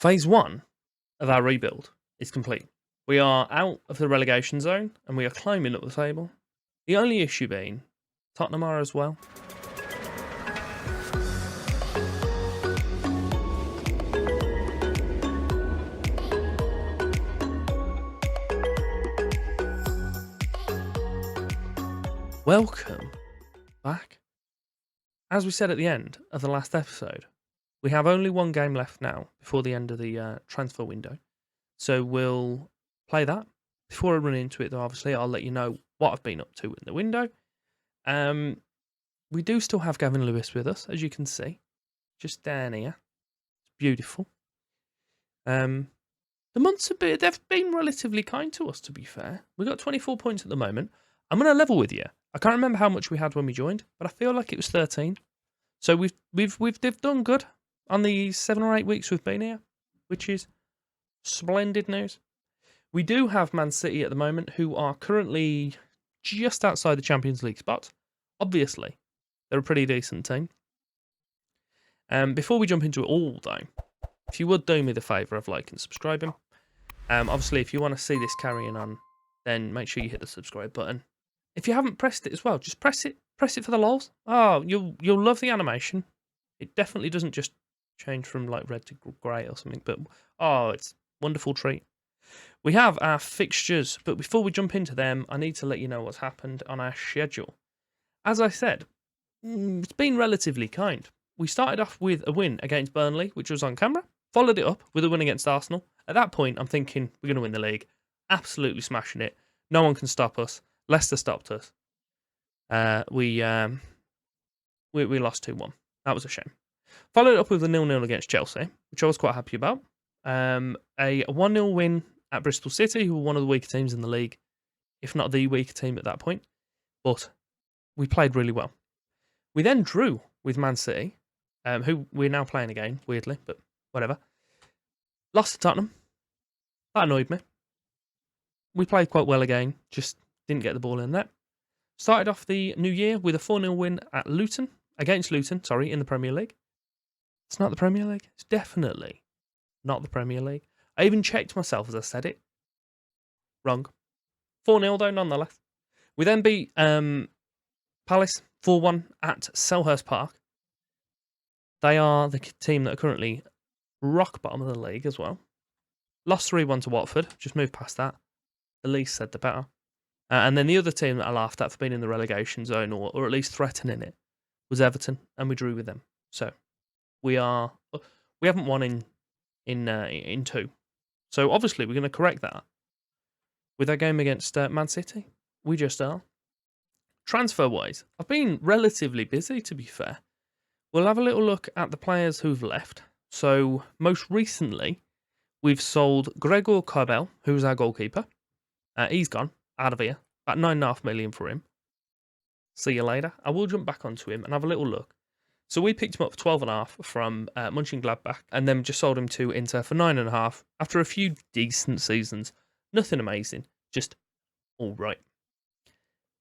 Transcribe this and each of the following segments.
Phase 1 of our rebuild is complete. We are out of the relegation zone and we are climbing up the table. The only issue being Tottenham are as well. Welcome back. As we said at the end of the last episode, we have only one game left now before the end of the transfer window. So we'll play that. Before I run into it, though, obviously, I'll let you know what I've been up to in the window. We do still have Gavin Lewis with us, as you can see. Just down here. It's beautiful. The months they've been relatively kind to us, to be fair. We've got 24 points at the moment. I'm going to level with you. I can't remember how much we had when we joined, but I feel like it was 13. So we've done good on the 7 or 8 weeks we've been here, which is splendid news. We do have Man City at the moment, who are currently just outside the Champions League spot. Obviously, they're a pretty decent team. Before we jump into it all, though, if you would do me the favour of liking and subscribing. Obviously, if you want to see this carrying on, then make sure you hit the subscribe button. If you haven't pressed it as well, just press it. Press it for the lols. Oh, you'll love the animation. It definitely doesn't just change from like red to grey or something, but it's a wonderful treat. We have our fixtures, but before we jump into them, I need to let you know what's happened on our schedule. As I said, it's been relatively kind. We started off with a win against Burnley, which was on camera, followed it up with a win against Arsenal. At that point, I'm thinking we're going to win the league. Absolutely smashing it. No one can stop us. Leicester stopped us. We lost 2-1. That was a shame. Followed up with a 0-0 against Chelsea, which I was quite happy about. A 1-0 win at Bristol City, who were one of the weaker teams in the league, if not the weaker team at that point. But we played really well. We then drew with Man City, who we're now playing again, weirdly, but whatever. Lost to Tottenham. That annoyed me. We played quite well again, just didn't get the ball in there. Started off the new year with a 4-0 win at against Luton, in the Premier League. It's not the Premier League. It's definitely not the Premier League. I even checked myself as I said it. Wrong. 4-0 though, nonetheless. We then beat Palace 4-1 at Selhurst Park. They are the team that are currently rock bottom of the league as well. Lost 3-1 to Watford. Just moved past that. The least said the better. And then the other team that I laughed at for being in the relegation zone, or at least threatening it, was Everton, and we drew with them. So we haven't won in 2. So obviously we're going to correct that with our game against Man City. We just are. Transfer wise, I've been relatively busy, to be fair. We'll have a little look at the players who've left. So most recently, we've sold Gregor Kobel, who was our goalkeeper. He's gone out of here. About 9.5 million for him. See you later. I will jump back onto him and have a little look. So we picked him up for 12.5 from Mönchengladbach, and then just sold him to Inter for 9.5 after a few decent seasons. Nothing amazing, just all right.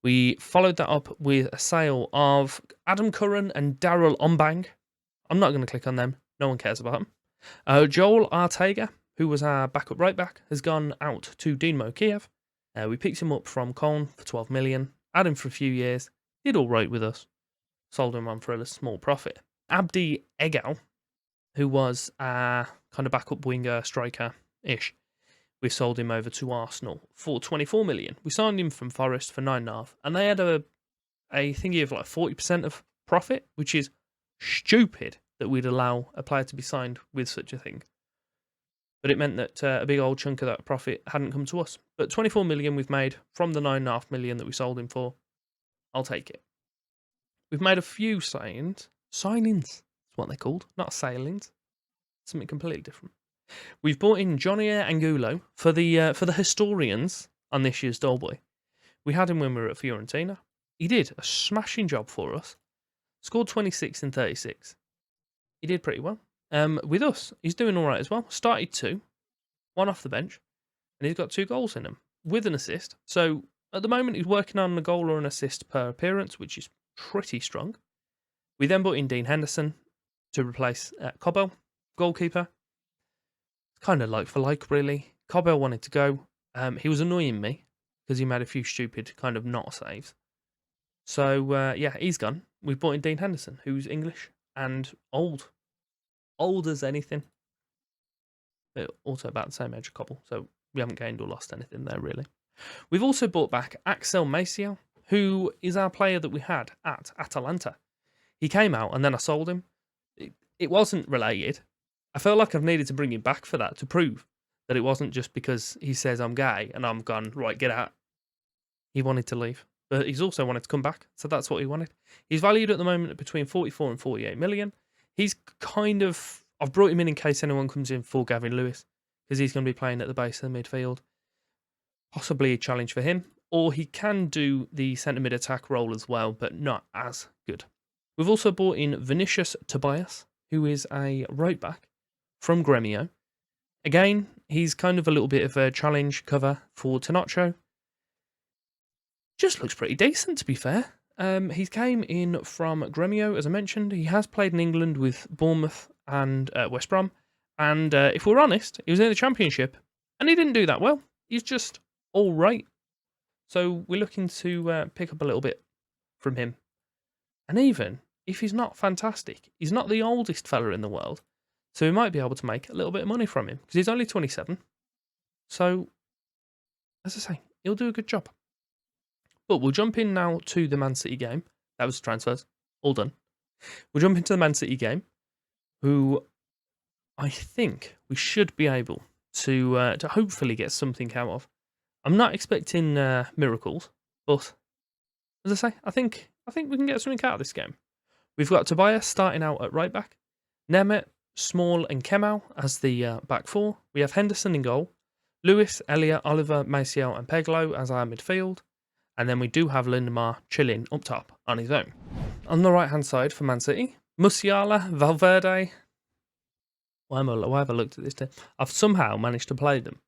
We followed that up with a sale of Adam Curran and Daryl Ombang. I'm not going to click on them. No one cares about them. Joel Artega, who was our backup right back, has gone out to Dynamo Kiev. We picked him up from Cologne for 12 million. Had him for a few years. Did all right with us. Sold him on for a small profit. Abdi Egal, who was a kind of backup winger, striker-ish. We sold him over to Arsenal for 24 million. We signed him from Forest for 9.5. And they had a thingy of like 40% of profit, which is stupid that we'd allow a player to be signed with such a thing. But it meant that a big old chunk of that profit hadn't come to us. But 24 million we've made from the 9.5 million that we sold him for. I'll take it. We've made a few signings. Signings, that's what they're called, not sailings. Something completely different. We've brought in Johnny Angulo for the historians on this year's Doleboy. We had him when we were at Fiorentina. He did a smashing job for us. Scored 26 in 36. He did pretty well. With us, he's doing all right as well. Started 2, 1 off the bench, and he's got 2 goals in him with an assist. So at the moment, he's working on a goal or an assist per appearance, which is pretty strong. We then brought in Dean Henderson to replace Cobbo, goalkeeper. kind of like for like, really. Cobell wanted to go. He was annoying me because he made a few stupid kind of not saves. So, yeah, he's gone. We've brought in Dean Henderson, who's English and old. Old as anything. But also about the same age as Cobble. So we haven't gained or lost anything there, really. We've also brought back Axel Maciel, who is our player that we had at Atalanta. He came out and then I sold him. It wasn't related. I felt like I've needed to bring him back for that to prove that it wasn't just because he says I'm gay and I'm gone, right, get out. He wanted to leave, but he's also wanted to come back. So that's what he wanted. He's valued at the moment at between 44 and 48 million. He's kind of, I've brought him in case anyone comes in for Gavin Lewis because he's going to be playing at the base of the midfield. Possibly a challenge for him. Or he can do the centre mid attack role as well, but not as good. We've also brought in Vinicius Tobias, who is a right back from Gremio. Again, he's kind of a little bit of a challenge cover for Tenocho. Just looks pretty decent, to be fair. He came in from Gremio, as I mentioned. He has played in England with Bournemouth and West Brom. And if we're honest, he was in the Championship, and he didn't do that well. He's just all right. So we're looking to pick up a little bit from him. And even if he's not fantastic, he's not the oldest fella in the world. So we might be able to make a little bit of money from him because he's only 27. So, as I say, he'll do a good job. But we'll jump in now to the Man City game. That was transfers. All done. We'll jump into the Man City game, who I think we should be able to hopefully get something out of. I'm not expecting miracles, but as I say, I think we can get something out of this game. We've got Tobias starting out at right back, Nemeth, Small, and Kemal as the back four. We have Henderson in goal, Lewis, Elliott, Oliver, Maciel, and Peglo as our midfield, and then we do have Lindemar chilling up top on his own. On the right hand side for Man City, Musiala, Valverde. Why have I looked at this team? I've somehow managed to play them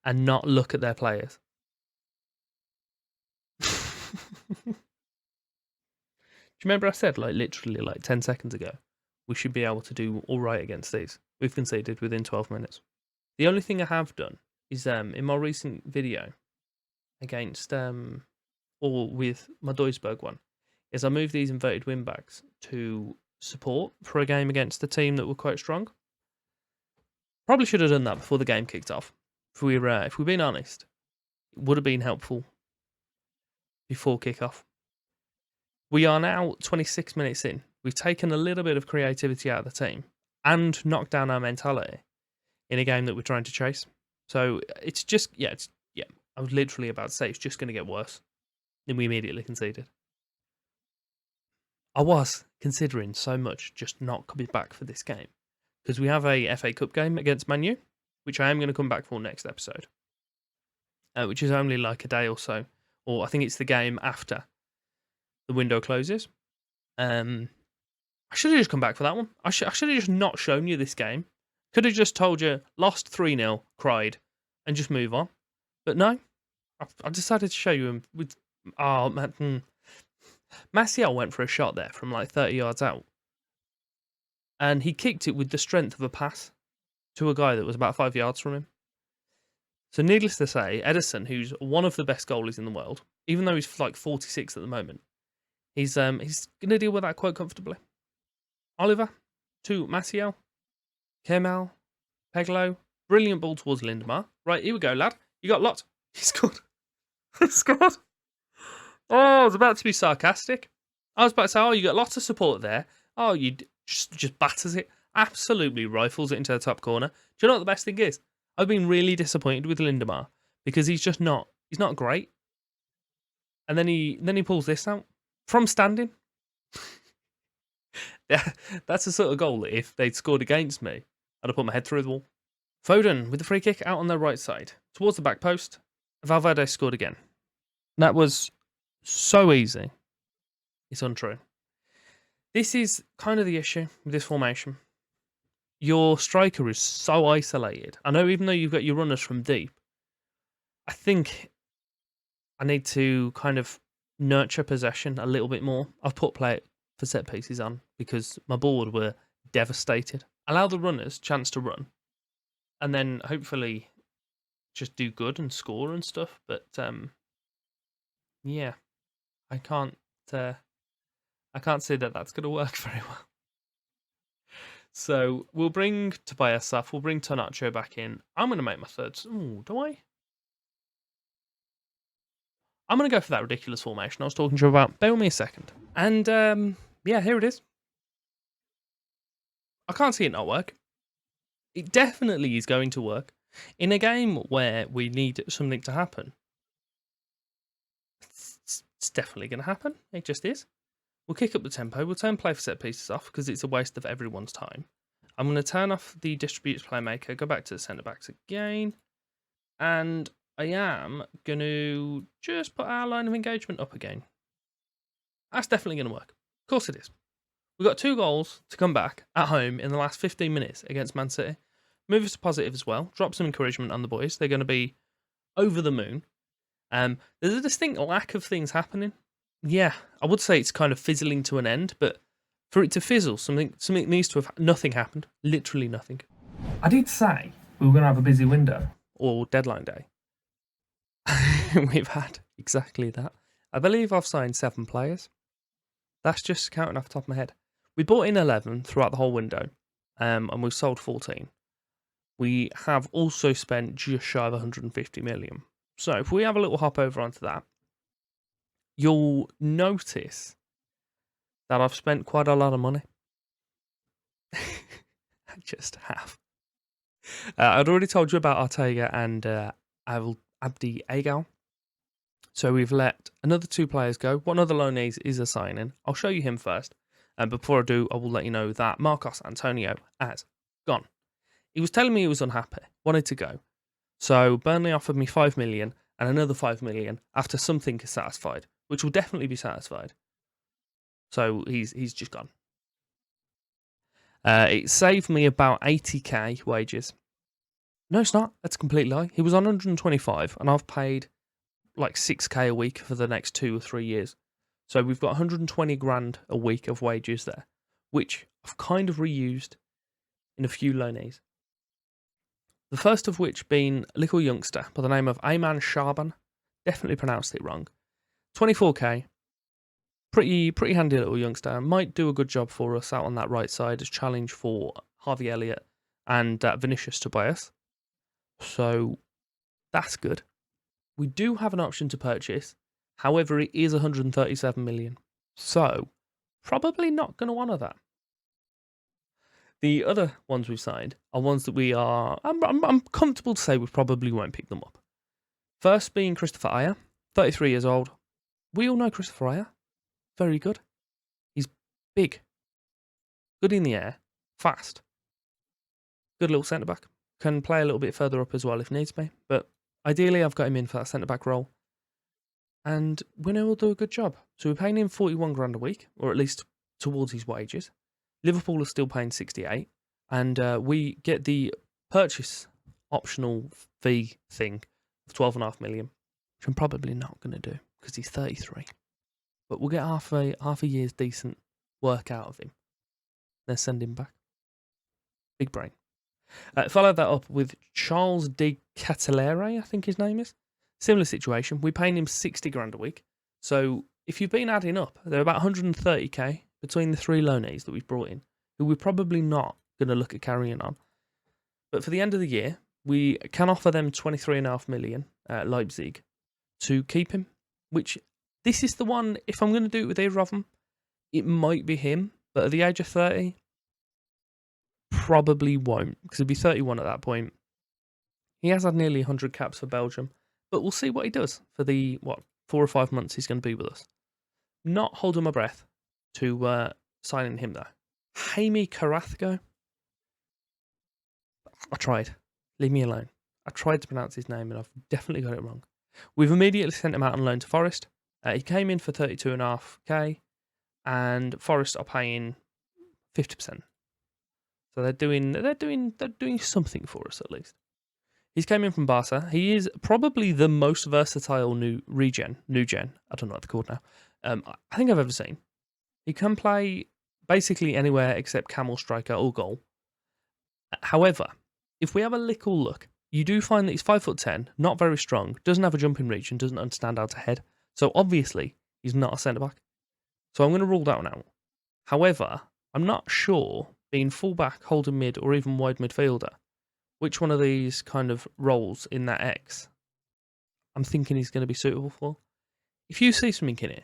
and not look at their players. Do you remember I said, literally 10 seconds ago, we should be able to do all right against these? We've conceded within 12 minutes. The only thing I have done is in my recent video against, or with my Duisburg one, is I moved these inverted wing backs to support for a game against a team that were quite strong. Probably should have done that before the game kicked off. If we're being honest, it would have been helpful before kickoff. We are now 26 minutes in. We've taken a little bit of creativity out of the team and knocked down our mentality in a game that we're trying to chase. So it's just, I was literally about to say it's just going to get worse. Then we immediately conceded. I was considering so much just not coming back for this game because we have a FA Cup game against Man U, which I am going to come back for next episode, which is only like a day or so, or I think it's the game after the window closes. I should have just come back for that one. I should have just not shown you this game. Could have just told you, lost 3-0, cried, and just move on. But no, I decided to show you him with... Oh, man. Maciel went for a shot there from like 30 yards out. And he kicked it with the strength of a pass to a guy that was about 5 yards from him. So needless to say, Edison, who's one of the best goalies in the world, even though he's like 46 at the moment, he's going to deal with that quite comfortably. Oliver to Maciel, Kemal, Peglo, brilliant ball towards Lindemar. Right, here we go, lad. You got lots. He scored. He scored. Oh, I was about to be sarcastic. I was about to say, oh, you got lots of support there. Oh, you just batters it. Absolutely rifles it into the top corner. Do you know what the best thing is? I've been really disappointed with Lindemar because he's not great. And then he pulls this out from standing. Yeah, that's the sort of goal that if they'd scored against me, I'd have put my head through the wall. Foden with the free kick out on their right side towards the back post. Valverde scored again. That was so easy. It's untrue. This is kind of the issue with this formation. Your striker is so isolated. I know even though you've got your runners from deep, I think I need to kind of nurture possession a little bit more. I've put play for set pieces on because my board were devastated. Allow the runners chance to run and then hopefully just do good and score and stuff. But yeah, I can't. I can't say that that's going to work very well. So we'll bring Tobias off. We'll bring Tanacho back in. I'm going to make my third. Ooh, do I? I'm going to go for that ridiculous formation I was talking to you about. Bear with me a second. And yeah, here it is. I can't see it not work. It definitely is going to work. In a game where we need something to happen, it's definitely going to happen. It just is. We'll kick up the tempo. We'll turn play for set pieces off because it's a waste of everyone's time. I'm going to turn off the distributes playmaker, go back to the centre backs again, and I am going to just put our line of engagement up again. That's definitely going to work. Of course it is. We've got 2 goals to come back at home in the last 15 minutes against Man City. Move us to positive as well. Drop some encouragement on the boys. They're going to be over the moon. There's a distinct lack of things happening. Yeah, I would say it's kind of fizzling to an end, but for it to fizzle, something needs to have nothing happened. Literally nothing. I did say we were going to have a busy window or deadline day. We've had exactly that. I believe I've signed 7 players. That's just counting off the top of my head. We bought in 11 throughout the whole window, and we've sold 14. We have also spent just shy of 150 million. So if we have a little hop over onto that, you'll notice that I've spent quite a lot of money. I just have. I'd already told you about Ortega and Abdi Agal. So we've let another 2 players go. One other loanee is a signing. I'll show you him first. And before I do, I will let you know that Marcos Antonio has gone. He was telling me he was unhappy, wanted to go. So Burnley offered me 5 million and another 5 million after something is satisfied, which will definitely be satisfied. So he's just gone. It saved me about 80k wages. No, it's not. That's a complete lie. He was on 125 and I've paid like 6k a week for the next 2 or 3 years. So we've got 120 grand a week of wages there, which I've kind of reused in a few loanees. The first of which being a little youngster by the name of Ayman Shaban. Definitely pronounced it wrong. 24k. Pretty handy little youngster. Might do a good job for us out on that right side as challenge for Harvey Elliott and Vinicius Tobias. So that's good. We do have an option to purchase. However, it is 137 million. So probably not going to honour that. The other ones we've signed are ones that we are... I'm comfortable to say we probably won't pick them up. First being Christopher Ayer, 33 years old. We all know Christopher Ayer. Very good. He's big. Good in the air. Fast. Good little centre-back. Can play a little bit further up as well if needs be. But ideally, I've got him in for that centre-back role. And we know he'll do a good job. So we're paying him 41 grand a week, or at least towards his wages. Liverpool are still paying 68, and we get the purchase optional fee thing of 12.5 million, which I'm probably not going to do because he's 33. But we'll get half a year's decent work out of him. Then send him back. Big brain. Follow that up with Charles de Catalere, I think his name is. Similar situation. We're paying him 60 grand a week. So if you've been adding up, they're about 130k between the 3 loanees that we've brought in, who we're probably not going to look at carrying on. But for the end of the year, we can offer them 23.5 million at Leipzig to keep him, which this is the one, if I'm going to do it with either of them, it might be him, but at the age of 30, probably won't, because he'll be 31 at that point. He has had nearly 100 caps for Belgium, but we'll see what he does for the, 4 or 5 months he's going to be with us. Not holding my breath to signing him, though. Jaime Carrasco. I tried. Leave me alone. I tried to pronounce his name, and I've definitely got it wrong. We've immediately sent him out on loan to Forest. He came in for 32.5k, and Forest are paying 50%. So they're doing something for us at least. He's came in from Barca. He is probably the most versatile new gen. I don't know what they're called now. I think I've ever seen. He can play basically anywhere except camel striker or goal. However, if we have a little look, you do find that he's 5'10", not very strong, doesn't have a jumping reach, and doesn't understand how to head. So obviously, he's not a centre-back. So I'm going to rule that one out. However, I'm not sure, being full-back, holding mid, or even wide midfielder, which one of these kind of roles in that X I'm thinking he's going to be suitable for. If you see something in it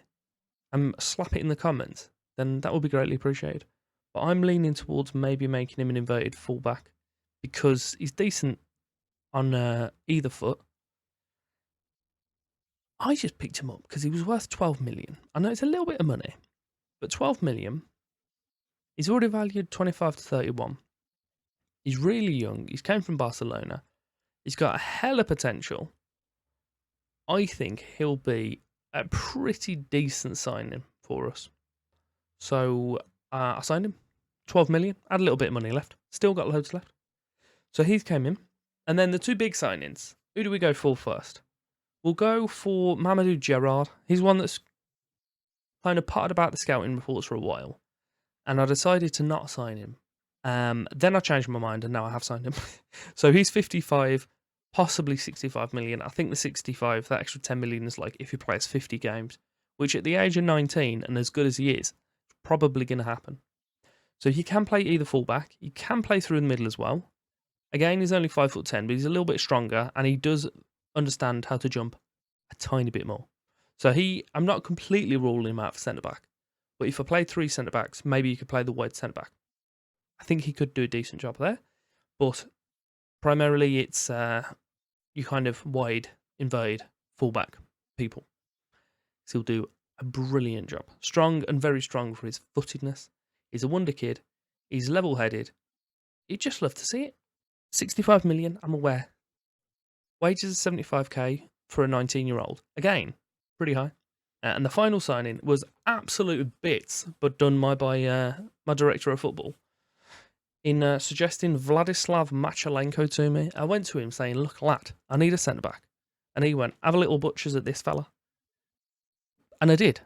and slap it in the comments, then that would be greatly appreciated. But I'm leaning towards maybe making him an inverted fullback because he's decent on either foot. I just picked him up because he was worth 12 million. I know it's a little bit of money, but 12 million, he's already valued 25 to 31. He's really young. He's came from Barcelona. He's got a hell of potential. I think he'll be a pretty decent signing for us. So I signed him. 12 million. Had a little bit of money left. Still got loads left. So he's came in. And then the two big signings. Who do we go for first? We'll go for Mamadou Gerrard. He's one that's kind of potted about the scouting reports for a while. And I decided to not sign him. Then I changed my mind and now I have signed him. So he's 55, possibly 65 million. I think the 65, that extra 10 million is like if he plays 50 games, which at the age of 19 and as good as he is, probably going to happen. So he can play either fullback. He can play through the middle as well. Again, he's only 5'10", but he's a little bit stronger and he does understand how to jump a tiny bit more. So I'm not completely ruling him out for centre-back. But if I played 3 centre-backs, maybe you could play the wide centre-back. I think he could do a decent job there. But primarily it's you kind of wide, inverted, fullback people. So he'll do a brilliant job. Strong and very strong for his footedness. He's a wonder kid. He's level-headed. You'd just love to see it. 65 million, I'm aware. Wages are 75k for a 19-year-old. Again, pretty high. And the final signing was absolute bits, but done by my director of football. In suggesting Vladislav Machalenko to me, I went to him saying, look, lad, I need a centre-back. And he went, have a little butchers at this fella. And I did.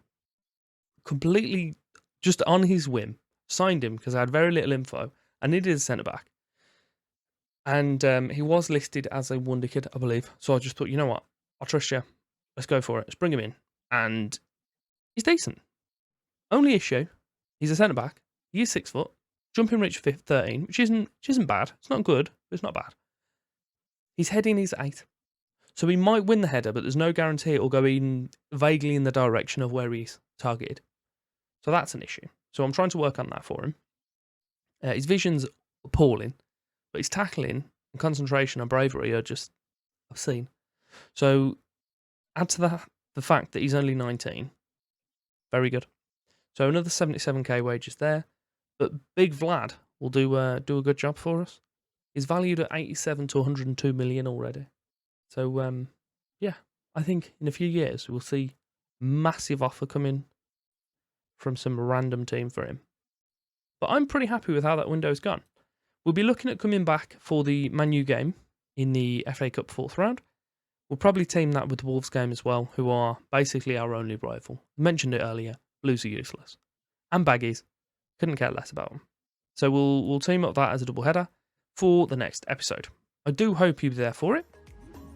Completely just on his whim. Signed him because I had very little info. I needed a centre-back. And he was listed as a wonder kid, I believe. So I just thought, you know what? I'll trust you. Let's go for it. Let's bring him in. And he's decent. Only issue, he's a centre-back. He is 6 foot. Jumping reach 13, which isn't bad. It's not good, but it's not bad. His heading is 8. So he might win the header, but there's no guarantee it will go in vaguely in the direction of where he's targeted. So that's an issue. So I'm trying to work on that for him. His vision's appalling, but his tackling and concentration and bravery are just obscene. So add to that the fact that he's only 19. Very good. So another 77k wages there. But Big Vlad will do a good job for us. He's valued at 87 to 102 million already. So, yeah, I think in a few years we'll see massive offer coming from some random team for him. But I'm pretty happy with how that window's gone. We'll be looking at coming back for the Man U game in the FA Cup 4th round. We'll probably team that with the Wolves game as well, who are basically our only rival. I mentioned it earlier. Blues are useless. And Baggies. Couldn't care less about them. So we'll team up that as a double header for the next episode. I do hope you'll be there for it.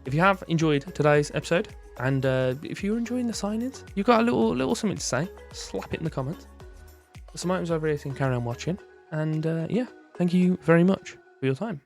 If you have enjoyed today's episode, and if you're enjoying the signings, you've got a little something to say, slap it in the comments. There's some items over here so you can carry on watching. And yeah, thank you very much for your time.